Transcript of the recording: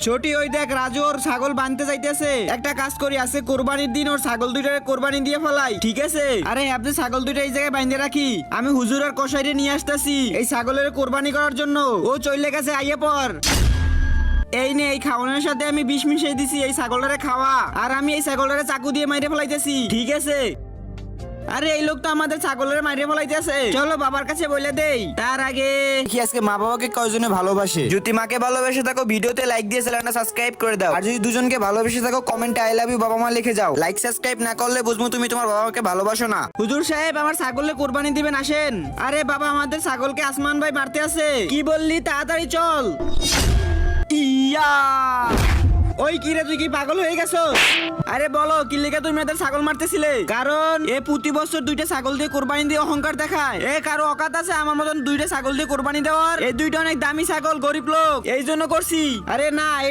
ছোটি ওই দেখ রাজু ওর ছাগল বানতে যাইতেছে। একটা কাজ করি, আছে কোরবানির দিন ওর ছাগল দুইটারে কোরবানি দিয়ে ফেলাই, ঠিক আছে? আরে আপনি ছাগল দুইটা এই জায়গায় বাইন্ধে রাখি, আমি হুজুর আর কসাইরে নিয়ে আসতেছি এই ছাগলের কোরবানি করার জন্য। ও চলে গেছে, আইয়ে পর। এই নে, এই খাওয়ানোর সাথে আমি বিষ মিশিয়ে দিছি, এই ছাগলটারে খাওয়া। আর আমি এই ছাগলটারে চাকু দিয়ে মাইরে ফেলাইতেছি, ঠিক আছে? আরে এই লোক তো আমাদের ছাগলের মাইরে ফেলাইতেছে, চলো বাবার কাছে বলে দেই। তার আগে কি আজকে মা বাবাকে কয়জনে ভালোবাসে? যদি মাকে ভালোবেসে থাকো ভিডিওতে লাইক দিয়ে চ্যানেলটা সাবস্ক্রাইব করে দাও। আর যদি দুজনকে ভালোবেসে থাকো কমেন্টে আই লাভ ইউ বাবা মা লিখে যাও। লাইক সাবস্ক্রাইব না করলে বুঝবো তুমি তোমার বাবা মাকে ভালোবাসো না। হুজুর সাহেব, আমার ছাগলে কোরবানি দিবেন, আসেন। আরে বাবা, আমাদের ছাগলকে আসমান ভাই মারতে আছে। কি বললি? তাড়াতাড়ি চল। ইয়া, ওই কিরে, তুই কি পাগল হয়ে গেছো? আরে বলো, কি লেগে তুমি এদের ছাগল মারতেছিলে? কারণ এ প্রতি বছর দুইটা ছাগল দিয়ে কোরবানি দিয়ে অহংকার দেখায়। এ কারো অকাত আছে আমার মতন দুইটা ছাগল দিয়ে কোরবানি দেওয়ার? এই দুইটা অনেক দামি ছাগল, গরিব লোক, এই জন্য করছি। আরে না,